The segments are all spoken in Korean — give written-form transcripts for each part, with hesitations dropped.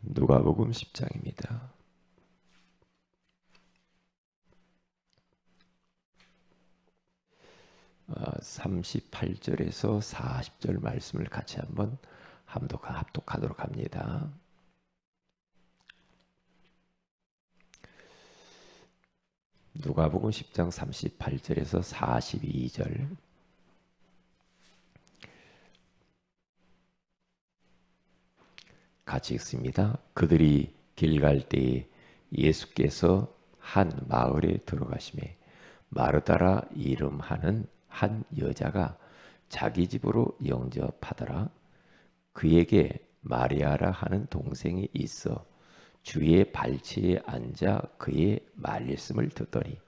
누가복음 10장입니다. 어, 38절에서 40절 말씀을 같이 한번 합독하도록 합니다. 누가복음 10장 38절에서 42절 같이 읽습니다. 그들이 길 갈 때에 예수께서 한 마을에 들어가시매 마르다라 이름하는 한 여자가 자기 집으로 영접하더라. 그에게 마리아라 하는 동생이 있어 주의 발치에 앉아 그의 말씀을 듣더니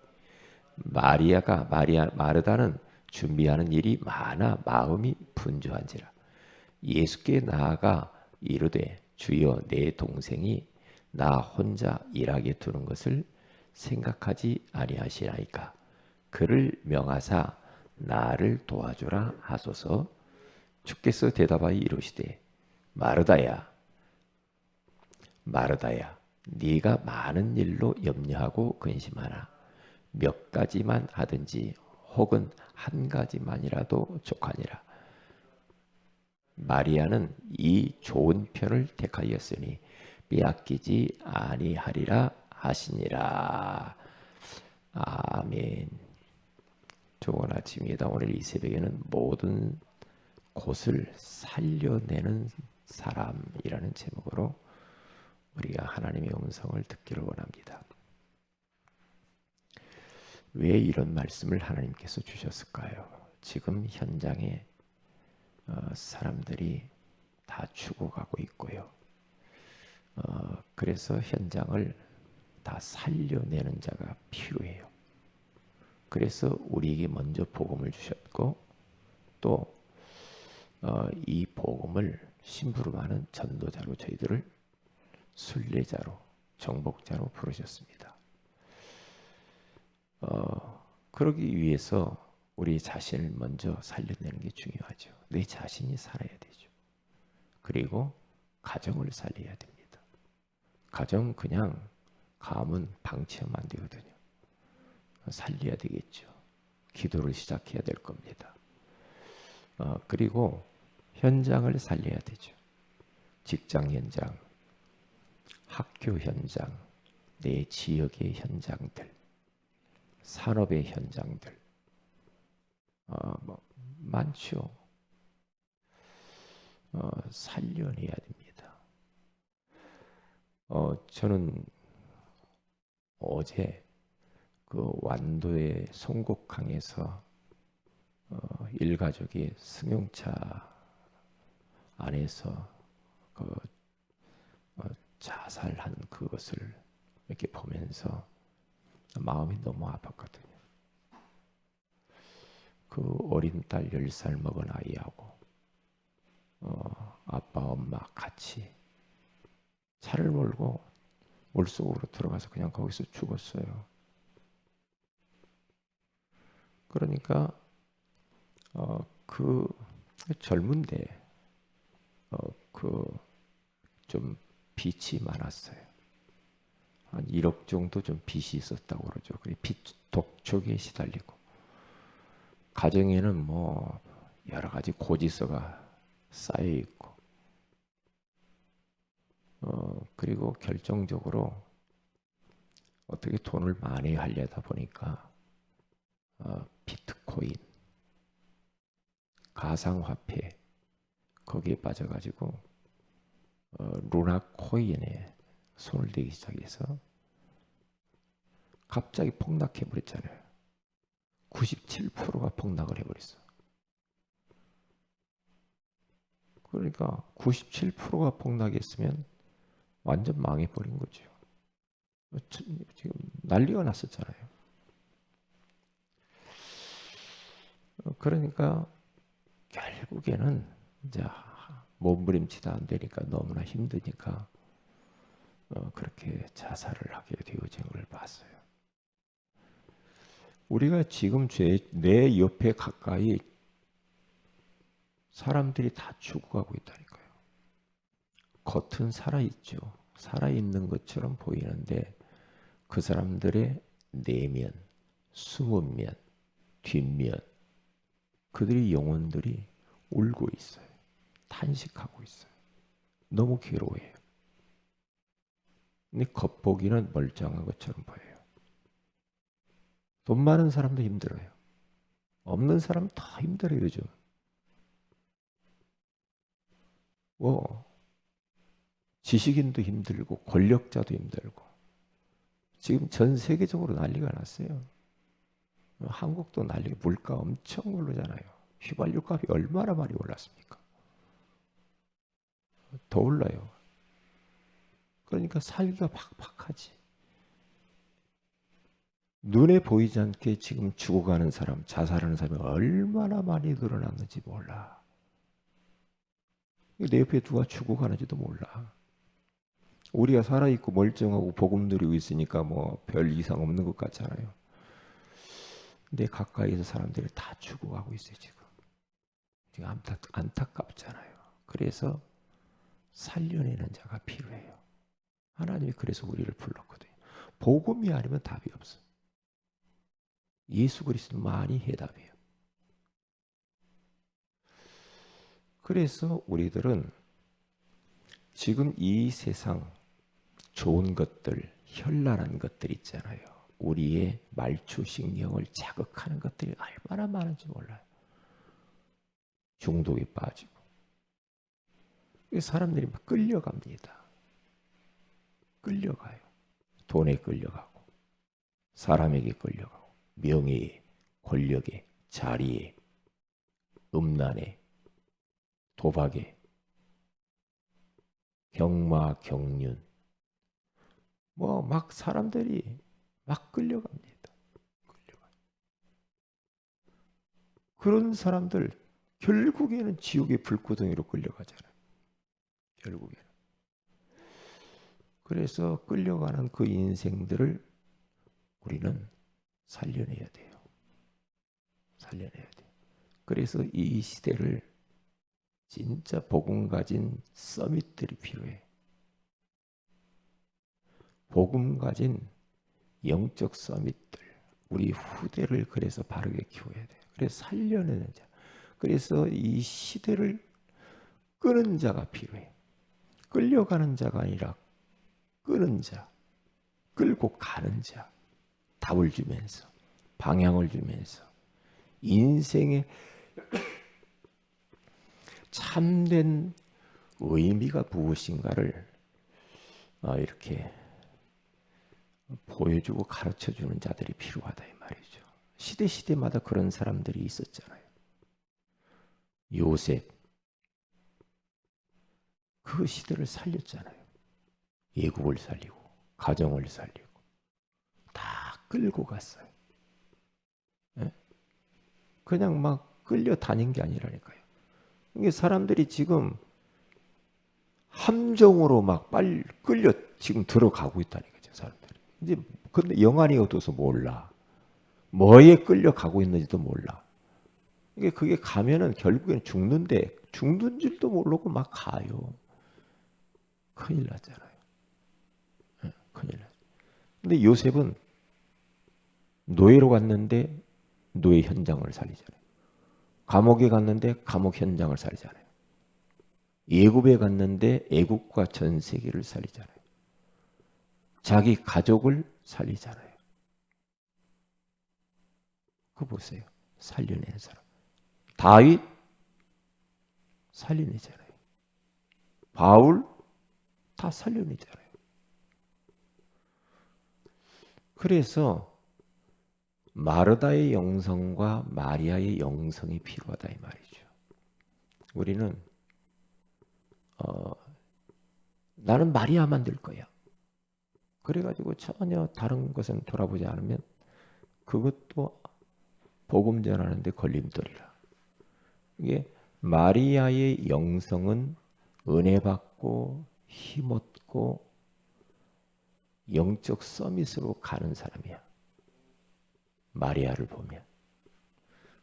마르다는 준비하는 일이 많아 마음이 분주한지라. 예수께 나아가 이르되 주여, 내 동생이 나 혼자 일하게 두는 것을 생각하지 아니하시나이까. 그를 명하사 나를 도와주라 하소서. 주께서 대답하여 이르시되 마르다야, 마르다야, 네가 많은 일로 염려하고 근심하나 몇 가지만 하든지 혹은 한 가지만이라도 족하니라. 마리아는 이 좋은 편을 택하였으니 빼앗기지 아니하리라 하시니라. 아멘. 좋은 아침입니다. 오늘 이 새벽에는 모든 곳을 살려내는 사람이라는 제목으로 우리가 하나님의 음성을 듣기를 원합니다. 왜 이런 말씀을 하나님께서 주셨을까요? 지금 현장에 사람들이 다 죽어가고 있고요. 그래서 현장을 다 살려내는 자가 필요해요. 그래서 우리에게 먼저 복음을 주셨고 또 이 복음을 심부름하는 전도자로 저희들을 순례자로 정복자로 부르셨습니다. 그러기 위해서 우리 자신을 먼저 살려내는 게 중요하죠. 내 자신이 살아야 되죠. 그리고 가정을 살려야 됩니다. 가정 그냥 가면 방치하면 안 되거든요. 살려야 되겠죠. 기도를 시작해야 될 겁니다. 그리고 현장을 살려야 되죠. 직장 현장, 학교 현장, 내 지역의 현장들, 산업의 현장들, 많죠. 살려내야 됩니다. 저는 어제 그 완도의 송곡항에서 일가족이 승용차 안에서 그 자살한 그것을 이렇게 보면서 마음이 너무 아팠거든요. 그 어린 딸 10살 먹은 아이하고 아빠 엄마 같이 차를 몰고 물속으로 들어가서 그냥 거기서 죽었어요. 그러니까 그 젊은데 그 좀 빚이 많았어요. 한 1억 정도 좀 빚이 있었다고 그러죠. 빚 독촉에 시달리고 가정에는 뭐 여러 가지 고지서가 쌓여 있고 그리고 결정적으로 어떻게 돈을 많이 하려다 보니까 비트코인, 가상화폐 거기에 빠져가지고 루나 코인에 손을 대기 시작해서 갑자기 폭락해 버렸잖아요. 97%가 폭락을 해버렸어. 그러니까 97%가 폭락했으면 완전 망해버린 거죠. 지금 난리가 났었잖아요. 그러니까 결국에는 이제 몸부림치다 안 되니까 너무나 힘드니까 그렇게 자살을 하게 되어진 걸 봤어요. 우리가 지금 내 옆에 가까이 사람들이 다 죽어가고 있다니까요. 겉은 살아있죠. 살아있는 것처럼 보이는데 그 사람들의 내면, 숨은 면, 뒷면, 그들의 영혼들이 울고 있어요. 탄식하고 있어요. 너무 괴로워해요. 근데 겉보기는 멀쩡한 것처럼 보여요. 돈 많은 사람도 힘들어요. 없는 사람 다 힘들어요, 요즘. 지식인도 힘들고 권력자도 힘들고 지금 전 세계적으로 난리가 났어요. 한국도 난리가, 물가 엄청 오르잖아요. 휘발유 값이 얼마나 많이 올랐습니까? 더 올라요. 그러니까 살기가 팍팍하지. 눈에 보이지 않게 지금 죽어가는 사람, 자살하는 사람이 얼마나 많이 늘어났는지 몰라. 내 옆에 누가 죽어가는지도 몰라. 우리가 살아있고 멀쩡하고 복음 누리고 있으니까 뭐 별 이상 없는 것 같잖아요. 근데 가까이서 사람들이 다 죽어가고 있어요, 지금. 지금 안타깝잖아요. 그래서 살려내는 자가 필요해요. 하나님이 그래서 우리를 불렀거든요. 복음이 아니면 답이 없어. 예수 그리스도만이 해답이에요. 그래서 우리들은 지금 이 세상 좋은 것들, 현란한 것들 있잖아요. 우리의 말초신경을 자극하는 것들이 얼마나 많은지 몰라요. 중독에 빠지고 사람들이 막 끌려갑니다. 끌려가요. 돈에 끌려가고 사람에게 끌려가고 명예에, 권력에, 자리에, 음란에, 도박에, 경마, 경륜, 뭐 막 사람들이 막 끌려갑니다. 그런 사람들 결국에는 지옥의 불구덩이로 끌려가잖아요. 결국에는. 그래서 끌려가는 그 인생들을 우리는 살려내야 돼요. 살려내야 돼요. 그래서 이 시대를 진짜 복음 가진 서밋들이 필요해. 복음 가진 영적 서밋들, 우리 후대를 그래서 바르게 키워야 돼요. 그래서 살려내는 자. 그래서 이 시대를 끄는 자가 필요해. 끌려가는 자가 아니라 끄는 자, 끌고 가는 자, 답을 주면서, 방향을 주면서, 인생의 참된 의미가 무엇인가를 이렇게 보여주고 가르쳐주는 자들이 필요하다 이 말이죠. 시대마다 그런 사람들이 있었잖아요. 요셉, 그 시대를 살렸잖아요. 예국을 살리고 가정을 살리고 다 끌고 갔어요. 네? 그냥 막 끌려다닌 게 아니라니까요. 이게 사람들이 지금 함정으로 막 빨리 끌려 지금 들어가고 있다는 거죠, 사람들이. 이제 근데 영안이 어두워서 몰라. 뭐에 끌려가고 있는지도 몰라. 이게 그게 가면은 결국에는 죽는 줄도 모르고 막 가요. 큰일 나잖아요. 네, 큰일 나. 근데 요셉은 노예로 갔는데 노예 현장을 살리잖아요. 감옥에 갔는데 감옥 현장을 살리잖아요. 애굽에 갔는데 애굽과 전 세계를 살리잖아요. 자기 가족을 살리잖아요. 그거 보세요. 살려내는 사람. 다윗 살려내잖아요. 바울 다 살려내잖아요. 그래서 마르다의 영성과 마리아의 영성이 필요하다 이 말이죠. 우리는 나는 마리아만 될 거야. 그래가지고 전혀 다른 것은 돌아보지 않으면 그것도 복음 전하는데 걸림돌이라. 이게 마리아의 영성은 은혜 받고 힘없고 영적 서밋으로 가는 사람이야. 마리아를 보면.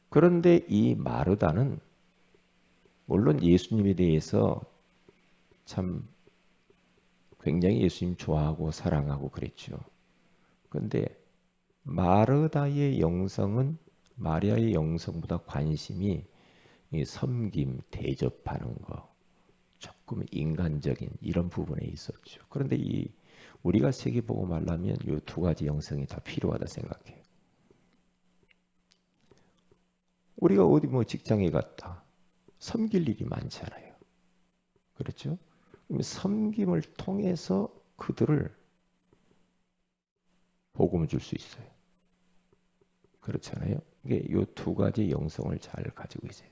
그런데 이 마르다는 물론 예수님에 대해서 참 굉장히 예수님 좋아하고 사랑하고 그랬죠. 그런데 마르다의 영성은 마리아의 영성보다 관심이 이 섬김, 대접하는 거, 조금 인간적인 이런 부분에 있었죠. 그런데 이 우리가 세계복음 하려면 이 두 가지 영성이 다 필요하다 생각해요. 우리가 어디 뭐 직장에 갔다 섬길 일이 많잖아요. 그렇죠? 섬김을 통해서 그들을 복음을 줄 수 있어요. 그렇잖아요. 이게 이 두 가지 영성을 잘 가지고 있어요.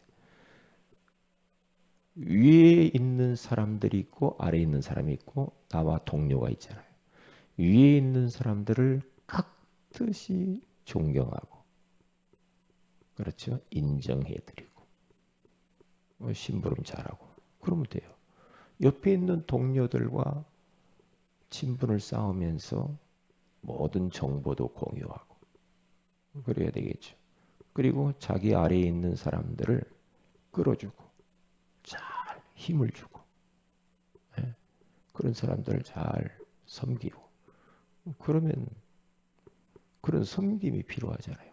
위에 있는 사람들이 있고 아래에 있는 사람이 있고 나와 동료가 있잖아요. 위에 있는 사람들을 깍듯이 존경하고 그렇죠. 인정해드리고 심부름 잘하고 그러면 돼요. 옆에 있는 동료들과 친분을 쌓으면서 모든 정보도 공유하고 그래야 되겠죠. 그리고 자기 아래에 있는 사람들을 끌어주고 잘 힘을 주고 그런 사람들을 잘 섬기고 그러면 그런 섬김이 필요하잖아요.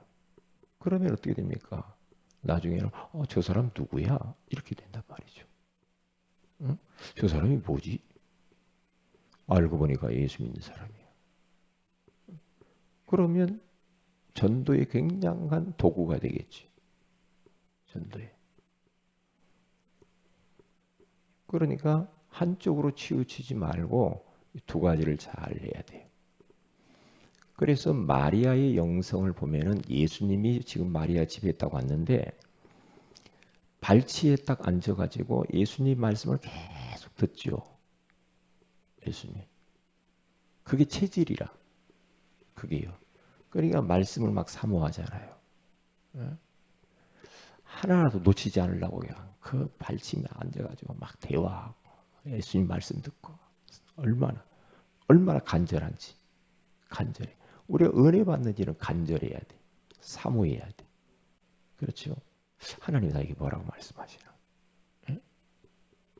그러면 어떻게 됩니까? 나중에는 저 사람 누구야? 이렇게 된단 말이죠. 응? 저 사람이 뭐지? 알고 보니까 예수 믿는 사람이야. 그러면 전도에 굉장한 도구가 되겠지. 전도에. 그러니까 한쪽으로 치우치지 말고 두 가지를 잘 해야 돼요. 그래서 마리아의 영성을 보면은 예수님이 지금 마리아 집에 딱 왔는데 발치에 딱 앉아가지고 예수님 말씀을 계속 듣죠. 예수님. 그게 체질이라. 그게요. 그러니까 말씀을 막 사모하잖아요. 하나라도 놓치지 않으려고 그냥 그 발치에 앉아가지고 막 대화하고 예수님 말씀 듣고 얼마나 간절한지 간절해. 우리가 은혜 받는 일은 간절해야 돼. 사모해야 돼. 그렇죠? 하나님 나에게 뭐라고 말씀하시나? 예?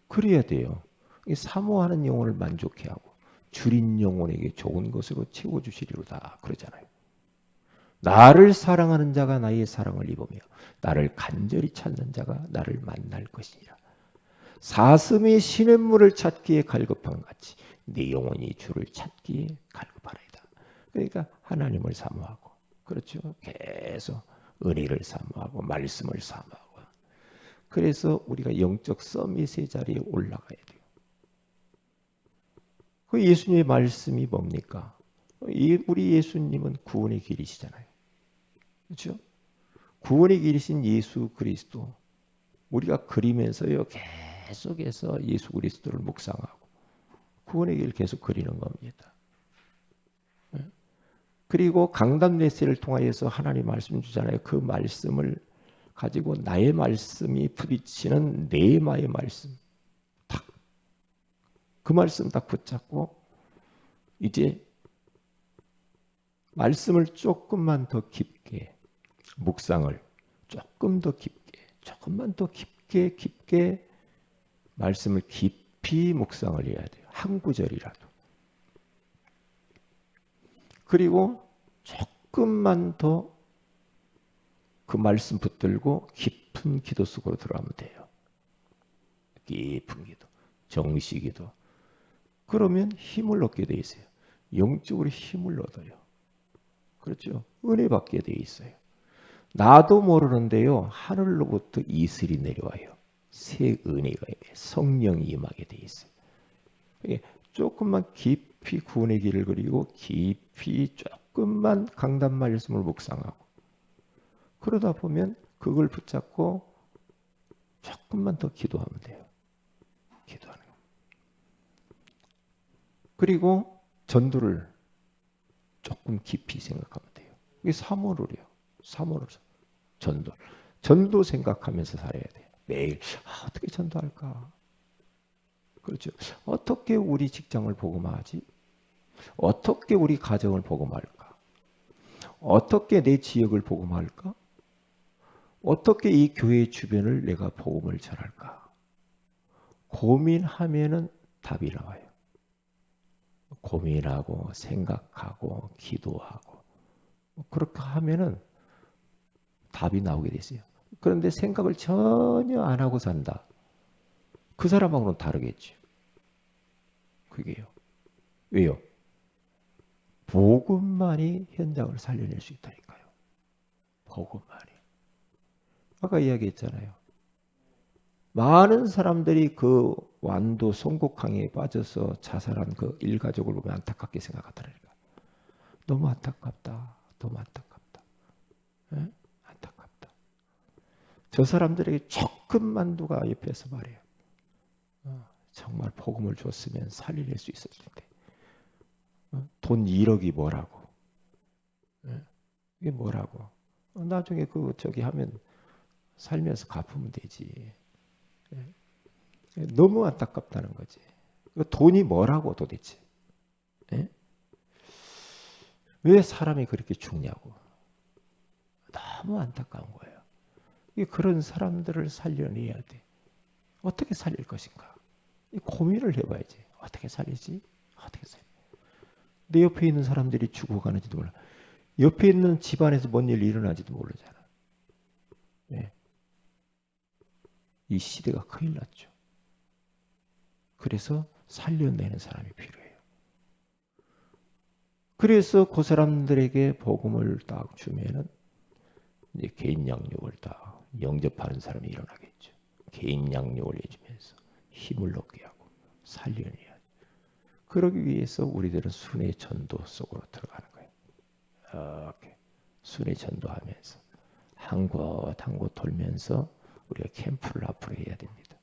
그래야 돼요. 사모하는 영혼을 만족해 하고 줄인 영혼에게 좋은 것으로 채워주시리로다 그러잖아요. 나를 사랑하는 자가 나의 사랑을 입으며 나를 간절히 찾는 자가 나를 만날 것이니라. 사슴이 시냇물을 찾기에 갈급한 같이 네 영혼이 주를 찾기에 갈급하리이다. 그러니까 하나님을 사모하고 그렇죠. 계속 은혜를 사모하고 말씀을 사모하고 그래서 우리가 영적 서밋의 자리에 올라가야 돼요. 그 예수님의 말씀이 뭡니까? 우리 예수님은 구원의 길이시잖아요. 그렇죠? 구원의 길이신 예수 그리스도 우리가 그리면서요 계속해서 예수 그리스도를 묵상하고 구원의 길 계속 그리는 겁니다. 그리고 강단 메시지를 통하여서 하나님 말씀 주잖아요. 그 말씀을 가지고 나의 말씀이 부딪히는 네마의 말씀 딱 그 말씀 딱 붙잡고 이제 말씀을 조금만 더 깊게 묵상을 조금 더 깊게 조금만 더 깊게 말씀을 깊이 묵상을 해야 돼요. 한 구절이라도. 그리고 조금만 더 그 말씀 붙들고 깊은 기도 속으로 들어가면 돼요. 깊은 기도, 정시 기도. 그러면 힘을 얻게 돼 있어요. 영적으로 힘을 얻어요. 그렇죠? 은혜 받게 돼 있어요. 나도 모르는데요. 하늘로부터 이슬이 내려와요. 새 은혜가 성령이 임하게 돼 있어요. 조금만 깊이 구원의 길을 그리고 깊이 조금만 강단 말씀을 묵상하고 그러다 보면 그걸 붙잡고 조금만 더 기도하면 돼요. 기도하는 거. 그리고 전도를 조금 깊이 생각하면 돼요. 이게 사모를요. 사모를 전도 생각하면서 살아야 돼요. 매일 어떻게 전도할까? 그렇죠. 어떻게 우리 직장을 복음화하지? 어떻게 우리 가정을 복음화할까? 어떻게 내 지역을 복음화할까? 어떻게 이 교회 주변을 내가 복음을 전할까? 고민하면은 답이 나와요. 고민하고 생각하고 기도하고 그렇게 하면은 답이 나오게 됐어요. 그런데 생각을 전혀 안 하고 산다. 그 사람하고는 다르겠죠. 그게요. 왜요? 복음만이 현장을 살려낼 수 있다니까요. 복음만이. 아까 이야기했잖아요. 많은 사람들이 그 완도 송곡항에 빠져서 자살한 그 일가족을 보면 안타깝게 생각하더라니까. 너무 안타깝다. 너무 안타깝다. 에? 안타깝다. 저 사람들에게 조금만 누가 옆에서 말해요. 정말 복음을 줬으면 살려낼 수 있을 텐데. 돈 1억이 뭐라고? 이게 뭐라고? 나중에 그 저기 하면 살면서 갚으면 되지. 너무 안타깝다는 거지. 돈이 뭐라고 도대체? 왜 사람이 그렇게 죽냐고. 너무 안타까운 거예요. 그런 사람들을 살려내야 돼. 어떻게 살릴 것인가? 고민을 해봐야지. 어떻게 살리지? 어떻게 살리? 내 옆에 있는 사람들이 죽어가는지도 몰라. 옆에 있는 집안에서 뭔 일이 일어나지도 모르잖아. 네. 이 시대가 큰일 났죠. 그래서 살려내는 사람이 필요해요. 그래서 그 사람들에게 복음을 딱 주면은 이제 개인 양육을 다 영접하는 사람이 일어나겠죠. 개인 양육을 해주면서 힘을 얻게 하고 살려내야 돼. 그러기 위해서 우리들은 순회 전도 속으로 들어가는 거예요. 이렇게 순회 전도하면서 한 곳 한 곳 돌면서 우리가 캠프를 앞으로 해야 됩니다.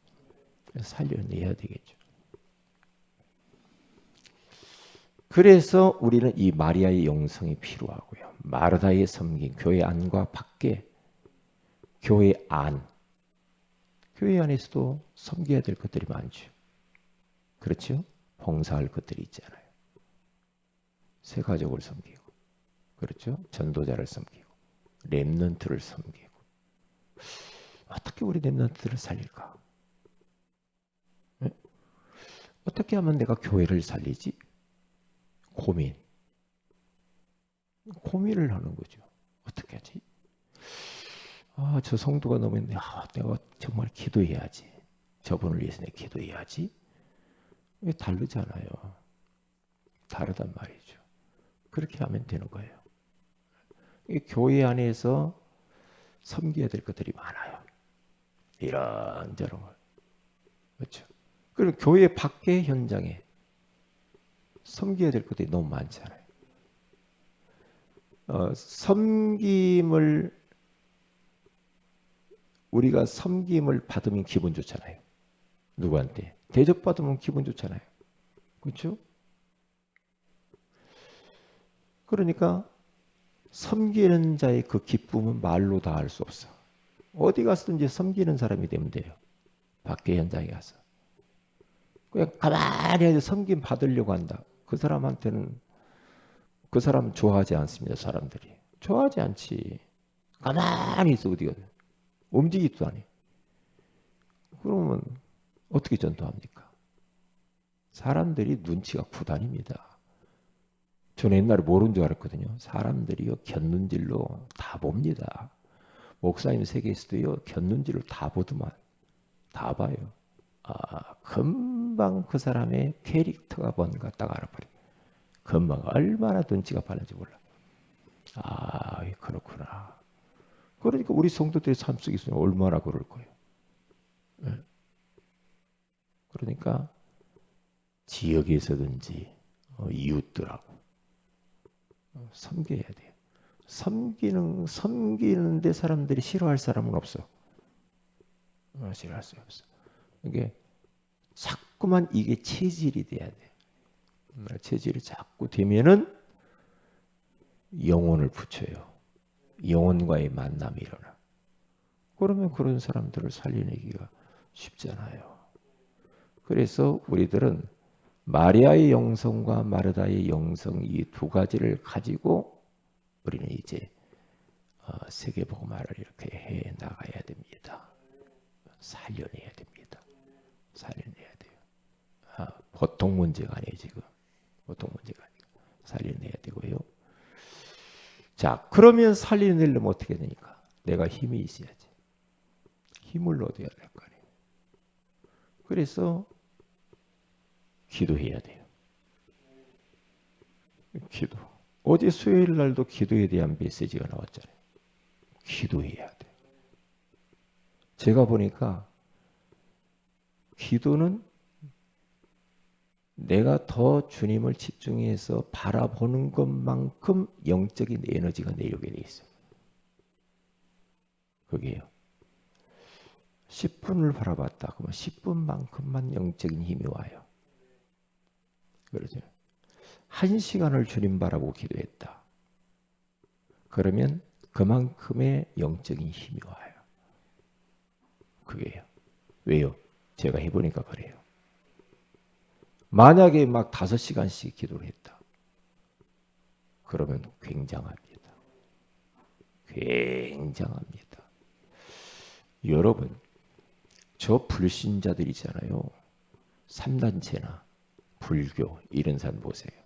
그래서 살려내야 되겠죠. 그래서 우리는 이 마리아의 영성이 필요하고요. 마르다의 섬김, 교회 안과 밖에, 교회 안에서도 섬겨야 될 것들이 많죠. 그렇죠? 봉사할 것들이 있잖아요. 새 가족을 섬기고, 그렇죠? 전도자를 섬기고, 렘넌트를 섬기고. 어떻게 우리 렘넌트를 살릴까? 네? 어떻게 하면 내가 교회를 살리지? 고민을 하는 거죠. 어떻게 하지? 저 성도가 너무 했네. 내가 정말 기도해야지. 저분을 위해서 내가 기도해야지. 왜 다르잖아요. 다르단 말이죠. 그렇게 하면 되는 거예요. 교회 안에서 섬겨야 될 것들이 많아요. 이런저런 걸. 그렇죠. 그리고 교회 밖의 현장에 섬겨야 될 것들이 너무 많잖아요. 우리가 섬김을 받으면 기분 좋잖아요. 누구한테? 대접받으면 기분 좋잖아요. 그렇죠? 그러니까 섬기는 자의 그 기쁨은 말로 다 할 수 없어. 어디 가서든지 섬기는 사람이 되면 돼요. 밖에 현장에 가서. 그냥 가만히 섬김 받으려고 한다. 그 사람한테는 그 사람 좋아하지 않습니다. 사람들이. 좋아하지 않지. 가만히 있어 어디가. 움직이지도 않아. 그러면 어떻게 전도합니까? 사람들이 눈치가 구단입니다. 저는 옛날에 모르는 줄 알았거든요. 사람들이요 곁눈질로 다 봅니다. 목사님 세계에서도요 곁눈질로 다 보더만 다 봐요. 금방 그 사람의 캐릭터가 뭔가 딱 알아버려. 금방 얼마나 눈치가 빠른지 몰라. 그렇구나. 그러니까 우리 성도들의 삶 속에서 얼마나 그럴 거예요. 네. 그러니까 지역에서든지 이웃들하고 섬겨야 돼요. 섬기는데 사람들이 싫어할 사람은 없어. 싫어할 수 없어. 이게 자꾸만 이게 체질이 돼야 돼. 체질이 자꾸 되면은 영혼을 붙여요. 영혼과의 만남이 일어나. 그러면 그런 사람들을 살려내기가 쉽잖아요. 그래서 우리들은 마리아의 영성과 마르다의 영성 이 두 가지를 가지고 우리는 이제 세계복음화를 이렇게 해 나가야 됩니다. 살려내야 됩니다. 살려내야 돼요. 보통 문제가 아니에요 지금. 보통 문제가 아니고 살려내야 되고요. 자, 그러면 살려내려면 어떻게 되니까? 내가 힘이 있어야지. 힘을 얻어야 될 거 아니에요. 그래서 기도해야 돼요. 기도. 어제 수요일 날도 기도에 대한 메시지가 나왔잖아요. 기도해야 돼. 제가 보니까 기도는 내가 더 주님을 집중해서 바라보는 것만큼 영적인 에너지가 내려오게 돼 있어요. 그게요. 10분을 바라봤다. 그러면 10분만큼만 영적인 힘이 와요. 그러죠. 1시간을 주님 바라보고 기도했다. 그러면 그만큼의 영적인 힘이 와요. 그게요. 왜요? 제가 해보니까 그래요. 만약에 막 5시간씩 기도를 했다. 그러면 굉장합니다. 굉장합니다. 여러분, 저 불신자들이잖아요. 3단체나 불교 이런 사람 보세요.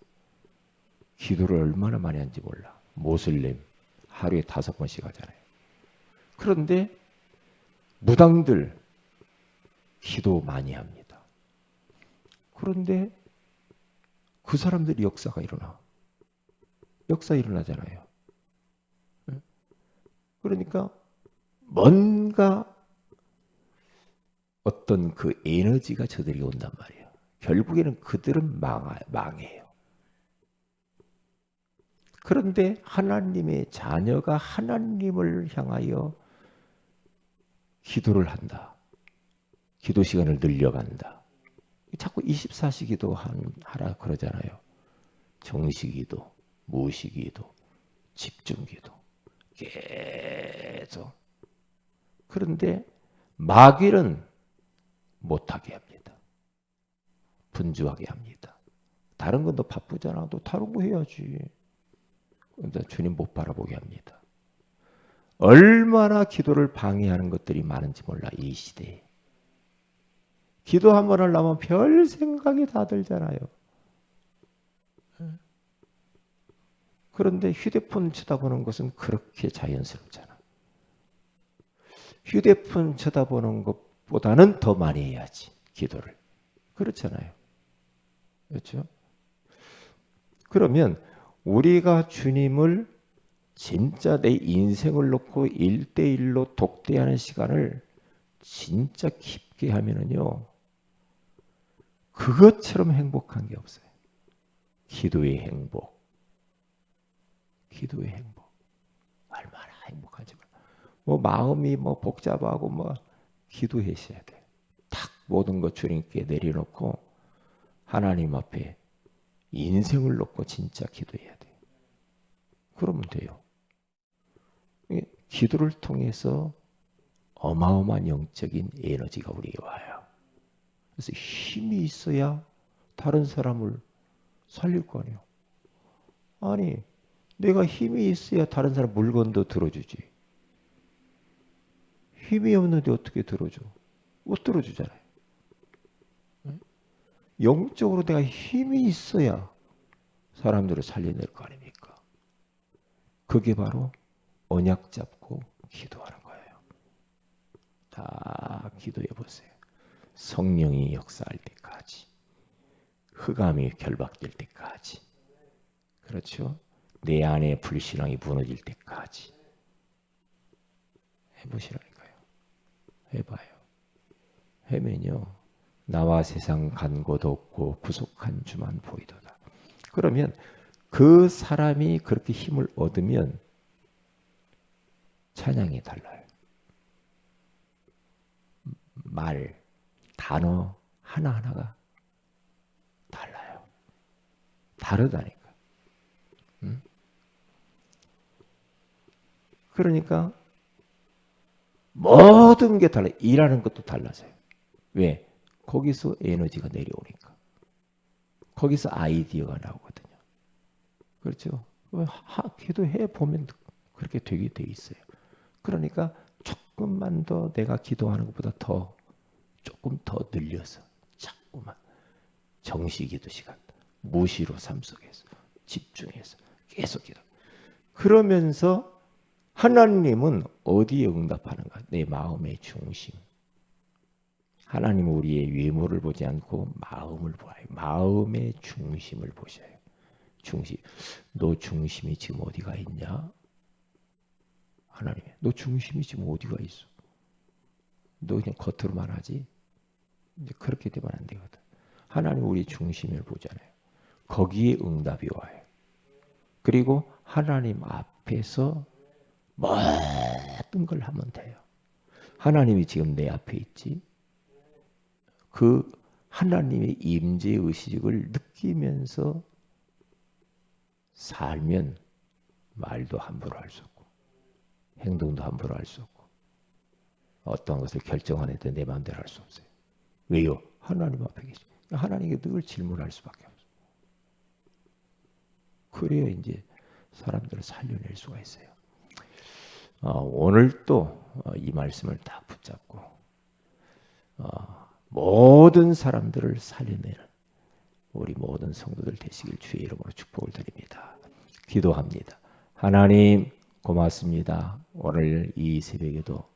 기도를 얼마나 많이 하는지 몰라. 모슬림 하루에 5번씩 하잖아요. 그런데 무당들 기도 많이 합니다. 그런데 그 사람들이 역사가 일어나. 역사 일어나잖아요. 그러니까 뭔가 어떤 그 에너지가 저들이 온단 말이에요. 결국에는 그들은 망해요. 그런데 하나님의 자녀가 하나님을 향하여 기도를 한다. 기도 시간을 늘려간다. 자꾸 24시 기도 하라 그러잖아요. 정시기도, 무시기도, 집중기도. 계속. 그런데 마귀는 못하게 합니다. 분주하게 합니다. 다른 건 너 바쁘잖아. 너 다른 거 해야지. 근데 주님 못 바라보게 합니다. 얼마나 기도를 방해하는 것들이 많은지 몰라, 이 시대에. 기도 한 번 하려면 별 생각이 다 들잖아요. 그런데 휴대폰 쳐다보는 것은 그렇게 자연스럽잖아. 휴대폰 쳐다보는 것보다는 더 많이 해야지, 기도를. 그렇잖아요. 그렇죠? 그러면 우리가 주님을 진짜 내 인생을 놓고 1대1로 독대하는 시간을 진짜 깊게 하면은요, 그것처럼 행복한 게 없어요. 기도의 행복. 기도의 행복. 얼마나 행복한지 몰라. 뭐 마음이 뭐 복잡하고 뭐 기도하셔야 돼. 탁 모든 것 주님께 내려놓고 하나님 앞에 인생을 놓고 진짜 기도해야 돼. 그러면 돼요. 기도를 통해서 어마어마한 영적인 에너지가 우리에게 와요. 그래서 힘이 있어야 다른 사람을 살릴 거 아니에요. 아니, 내가 힘이 있어야 다른 사람 물건도 들어주지. 힘이 없는데 어떻게 들어줘? 못 들어주잖아요. 영적으로 내가 힘이 있어야 사람들을 살려낼 거 아닙니까? 그게 바로 언약 잡고 기도하는 거예요. 다 기도해 보세요. 성령이 역사할 때까지, 흑암이 결박될 때까지, 그렇죠? 내 안에 불신앙이 무너질 때까지 해보시라니까요. 해봐요. 해면요, 나와 세상 간 곳 없고 구속한 주만 보이도다. 그러면 그 사람이 그렇게 힘을 얻으면 찬양이 달라요. 말, 단어 하나하나가 달라요. 다르다니까. 응? 그러니까 모든 게 달라요. 일하는 것도 달라져요. 왜? 거기서 에너지가 내려오니까. 거기서 아이디어가 나오거든요. 그렇죠? 기도해 보면 그렇게 되게 돼 있어요. 그러니까 조금만 더 내가 기도하는 것보다 조금 더 늘려서 자꾸만 정시기도 시간, 무시로 삶 속에서 집중해서 계속 기도. 그러면서 하나님은 어디에 응답하는가? 내 마음의 중심. 하나님은 우리의 외모를 보지 않고 마음을 보아요. 마음의 중심을 보셔요. 중심. 너 중심이 지금 어디가 있냐? 하나님, 너 중심이 지금 어디가 있어? 너 그냥 겉으로만 하지? 이제 그렇게 되면 안 되거든. 하나님 우리 중심을 보잖아요. 거기에 응답이 와요. 그리고 하나님 앞에서 모든 걸 하면 돼요. 하나님이 지금 내 앞에 있지? 그 하나님의 임재 의식을 느끼면서 살면 말도 함부로 할 수 없고 행동도 함부로 할 수 없고 어떤 것을 결정하는 데 내 마음대로 할 수 없어요. 왜요? 하나님 앞에 계시. 하나님께 늘 질문할 수밖에 없어요. 그래야 이제 사람들을 살려낼 수가 있어요. 오늘 또 이 말씀을 다 붙잡고 모든 사람들을 살려내는 우리 모든 성도들 되시길 주의 이름으로 축복을 드립니다. 기도합니다. 하나님 고맙습니다. 오늘 이 새벽에도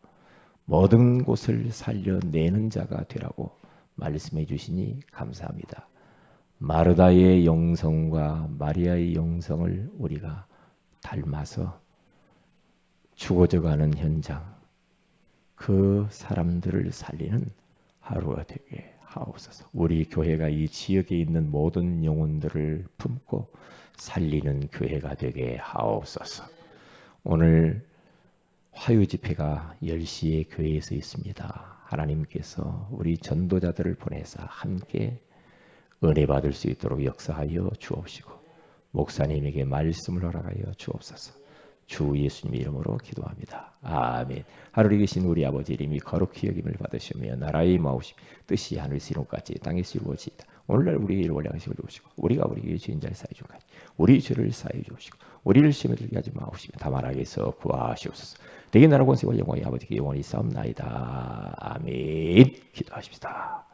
모든 곳을 살려내는 자가 되라고 말씀해 주시니 감사합니다. 마르다의 영성과 마리아의 영성을 우리가 닮아서 죽어져가는 현장, 그 사람들을 살리는 하루가 되게 하옵소서. 우리 교회가 이 지역에 있는 모든 영혼들을 품고 살리는 교회가 되게 하옵소서. 오늘 화요 집회가 10시에 교회에서 있습니다. 하나님께서 우리 전도자들을 보내서 함께 은혜 받을 수 있도록 역사하여 주옵시고 목사님에게 말씀을 허락하여 주옵소서. 주 예수님 이름으로 기도합니다. 아멘. 하늘에 계신 우리 아버지 이름이 거룩히 여김을 받으시며 나라의 마오심 뜻이 하늘에서 이룬같이 땅에서 이루어지이다. 오늘날 우리의 일월 양식을 주시고 우리가 우리에게 죄인 자를 사해 준까지 우리 죄를 사해 주시고 우리를 시험에 들게 하지 마옵시며 다만 악에서 구하시옵소서. 대개 나라 권세와 영광이 아버지께 영원히 싸움나이다. 아멘. 기도하십시다.